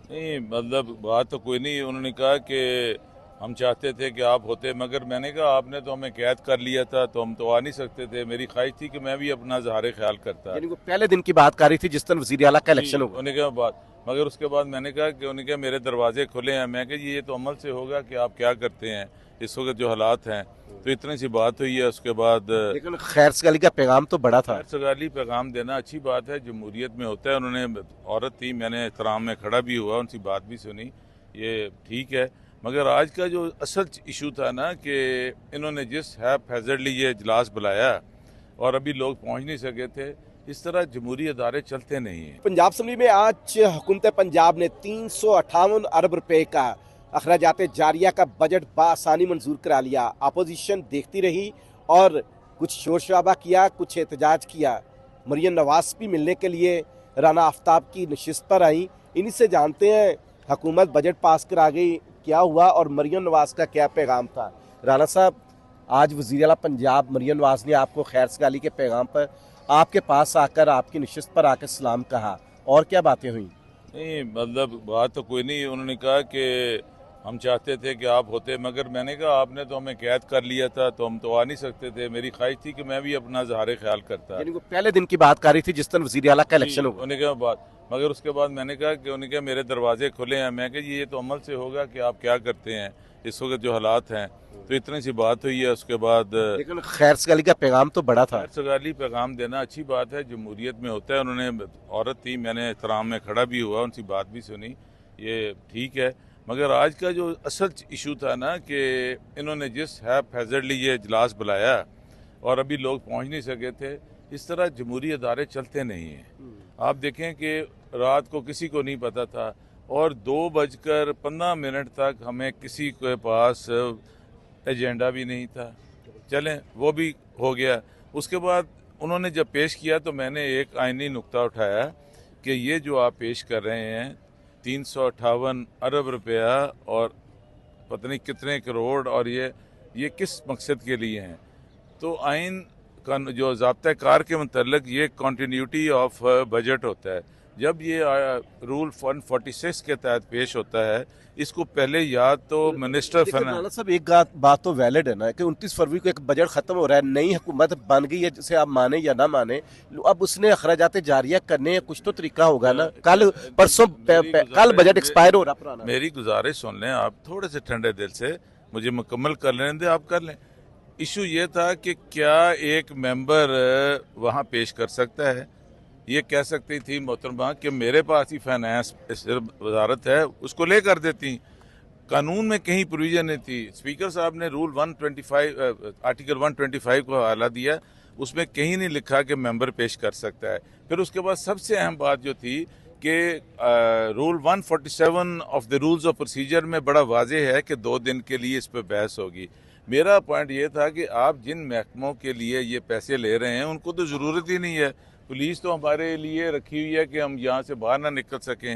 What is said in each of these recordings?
نہیں مطلب بات تو کوئی نہیں. انہوں نے کہا کہ ہم چاہتے تھے کہ آپ ہوتے, مگر میں نے کہا آپ نے تو ہمیں قید کر لیا تھا تو ہم تو آ نہیں سکتے تھے. میری خواہش تھی کہ میں بھی اپنا اظہار خیال کرتا. یعنی وہ پہلے دن کی بات کر رہی تھی جس دن وزیر اعلیٰ کا جی الیکشن ہوگا. انہوں نے کہا بات, مگر اس کے بعد میں نے کہا کہ انہوں نے کہا میرے دروازے کھلے ہیں. میں کہ یہ تو عمل سے ہوگا کہ آپ کیا کرتے ہیں اس وقت جو حالات ہیں. تو اتنی سی بات ہوئی ہے. اس کے بعد لیکن خیر سگالی کا پیغام تو بڑا تھا. خیر سگالی پیغام دینا اچھی بات ہے, جمہوریت میں ہوتا ہے. انہوں نے عورت تھی, میں نے احترام میں کھڑا بھی ہوا, ان سے بات بھی سنی, یہ ٹھیک ہے. مگر آج کا جو اصل ایشو تھا نا کہ انہوں نے جس ہیزرڈلی یہ اجلاس بلایا اور ابھی لوگ پہنچ نہیں سکے تھے, اس طرح جمہوری ادارے چلتے نہیں ہیں. پنجاب اسمبلی میں آج حکومت پنجاب نے 358 ارب روپے کا اخراجات جاریہ کا بجٹ بآسانی منظور کرا لیا. اپوزیشن دیکھتی رہی اور کچھ شور شرابہ کیا, کچھ احتجاج کیا. مریم نواز بھی ملنے کے لیے رانا آفتاب کی نشست پر آئیں. انہی سے جانتے ہیں حکومت بجٹ پاس کرا گئی, کیا ہوا اور مریم نواز کا کیا پیغام تھا. رانا صاحب, آج وزیر اعلیٰ پنجاب مریم نواز نے آپ کو خیر سگالی کے پیغام پر آپ کے پاس آ کر آپ کی نشست پر آ کر سلام کہا, اور کیا باتیں ہوئیں؟ نہیں مطلب بات تو کوئی نہیں. انہوں نے کہا کہ ہم چاہتے تھے کہ آپ ہوتے, مگر میں نے کہا آپ نے تو ہمیں قید کر لیا تھا تو ہم تو آ نہیں سکتے تھے. میری خواہش تھی کہ میں بھی اپنا اظہار خیال کرتا. یعنی وہ پہلے دن کی بات کر رہی تھی جس دن وزیر اعلیٰ کا الیکشن ہوگا. انہوں نے کہا بات, مگر اس کے بعد میں نے کہا کہ انہوں نے کہا میرے دروازے کھلے ہیں. میں کہ یہ تو عمل سے ہوگا کہ آپ کیا کرتے ہیں اس وقت جو حالات ہیں. تو اتنی سی بات ہوئی ہے. اس کے بعد لیکن خیر سگالی کا پیغام تو بڑا تھا. خیر سگالی پیغام دینا اچھی بات ہے, جمہوریت میں ہوتا ہے. انہوں نے عورت تھی, میں نے احترام میں کھڑا بھی ہوا, ان سے بات بھی سنی, یہ ٹھیک ہے. مگر آج کا جو اصل ایشو تھا نا کہ انہوں نے جس ہیزرڈلی یہ اجلاس بلایا اور ابھی لوگ پہنچ نہیں سکے تھے, اس طرح جمہوری ادارے چلتے نہیں ہیں. آپ دیکھیں کہ رات کو کسی کو نہیں پتا تھا اور 2:15 تک ہمیں کسی کے پاس ایجنڈا بھی نہیں تھا. چلیں وہ بھی ہو گیا. اس کے بعد انہوں نے جب پیش کیا تو میں نے ایک آئینی نقطہ اٹھایا کہ یہ جو آپ پیش کر رہے ہیں 358 ارب روپیہ اور پتہ نہیں کتنے کروڑ, اور یہ کس مقصد کے لیے ہیں. تو آئین کا جو ضابطہ کار کے متعلق یہ کنٹینیوٹی آف بجٹ ہوتا ہے. جب یہ رول 146 کے تحت پیش ہوتا ہے, اس کو پہلے یا تو منسٹر رانا صاحب ایک بات تو ویلڈ ہے نا کہ 29 فروری کو ایک بجٹ ختم ہو رہا ہے, نئی حکومت بن گئی ہے, جسے آپ مانیں یا نہ مانیں, اب اس نے اخراجات جاریہ کرنے ہیں, کچھ تو طریقہ ہوگا نا. کل پرسوں کل بجٹ ایکسپائر ہو رہا پرانا. میری گزارش سن لیں آپ, تھوڑے سے ٹھنڈے دل سے مجھے مکمل کر لینے دیں, آپ کر لیں. ایشو یہ تھا کہ کیا ایک ممبر وہاں پیش کر سکتا ہے. یہ کہہ سکتی تھی محترمہ کہ میرے پاس ہی فائنانس وزارت ہے, اس کو لے کر دیتی. قانون میں کہیں پروویژن نہیں تھی. اسپیکر صاحب نے رول 125 آرٹیکل 125 کو حوالہ دیا, اس میں کہیں نہیں لکھا کہ ممبر پیش کر سکتا ہے. پھر اس کے بعد سب سے اہم بات جو تھی کہ rule 147 of the rules of procedure میں بڑا واضح ہے کہ 2 دن کے لیے اس پہ بحث ہوگی. میرا پوائنٹ یہ تھا کہ آپ جن محکموں کے لیے یہ پیسے لے رہے ہیں ان کو تو ضرورت ہی نہیں ہے. پولیس تو ہمارے لیے رکھی ہوئی ہے کہ ہم یہاں سے باہر نہ نکل سکیں.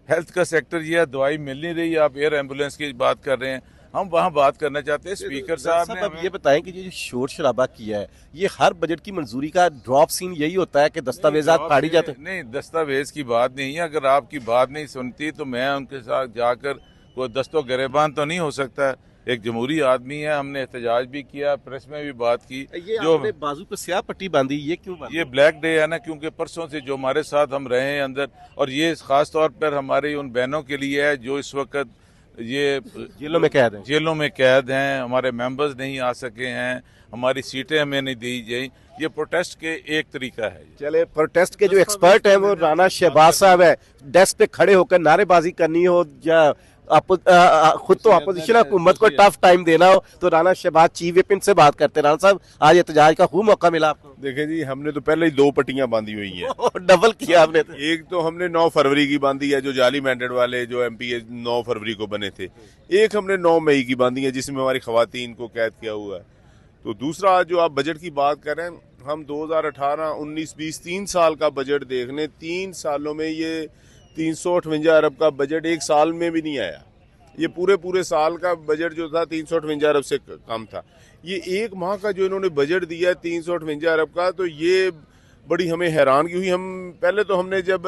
ہیلتھ کا سیکٹر یہ ہے, دوائی مل نہیں رہی, آپ ایئر ایمبولینس کی بات کر رہے ہیں, ہم وہاں بات کرنا چاہتے ہیں. اسپیکر صاحب نے اب یہ بتائیں کہ یہ جو شور شرابہ کیا ہے, یہ ہر بجٹ کی منظوری کا ڈراپ سین یہی ہوتا ہے کہ دستاویزات پھاڑی جاتے ہیں؟ نہیں, دستاویز کی بات نہیں ہے. اگر آپ کی بات نہیں سنتی تو میں ان کے ساتھ جا کر کوئی دست و گریبان تو نہیں ہو سکتا. ایک جمہوری آدمی ہے, ہم نے احتجاج بھی کیا, پریس میں بھی بات کی. جو بازو پہ سیاہ پٹی باندھی, یہ کیوں باندھی؟ یہ بلیک ڈے ہے نا, کیونکہ پرسوں سے جو ہمارے ساتھ ہم رہے ہیں اندر, اور یہ خاص طور پر ہماری ان بہنوں کے لیے ہے جو اس وقت یہ جیلوں میں قید ہیں. ہمارے ممبرز نہیں آ سکے ہیں, ہماری سیٹیں ہمیں نہیں دی گئی. یہ پروٹیسٹ کے ایک طریقہ ہے. چلے پروٹیسٹ کے جو ایکسپرٹ ہیں وہ رانا شہباز صاحب ہے. ڈیسک پہ کھڑے ہو کر نعرے بازی کرنی ہو یا خود تو اپوزیشن حکومت کو ٹف ٹائم دینا ہو تو رانا شہباز چیف وپ ان سے بات کرتے ہیں. رانا صاحب آج احتجاج کا خوب موقع ملا آپ کو. دیکھیں جی, ہم نے تو پہلے ہی 2 پٹیاں باندھی ہوئی ہیں. ڈبل کیا آپ نے. ایک تو ہم نے 9 فروری کی باندھی ہے, جو جعلی مینڈیٹ والے جو ایم پی 9 فروری کو بنے تھے. ایک ہم نے 9 مئی کی باندھی ہے جس میں ہماری خواتین کو قید کیا ہوا ہے. تو دوسرا جو آپ بجٹ کی بات کر رہے ہیں, ہم 2018 19 20 3 سال کا بجٹ دیکھ لیں, 3 سالوں میں یہ 358 ارب کا بجٹ ایک سال میں بھی نہیں آیا. یہ پورے سال کا بجٹ جو تھا 358 ارب سے کم تھا. یہ ایک ماہ کا جو انہوں نے بجٹ دیا ہے 358 ارب کا, تو یہ بڑی ہمیں حیرانگی ہوئی. ہم پہلے تو ہم نے جب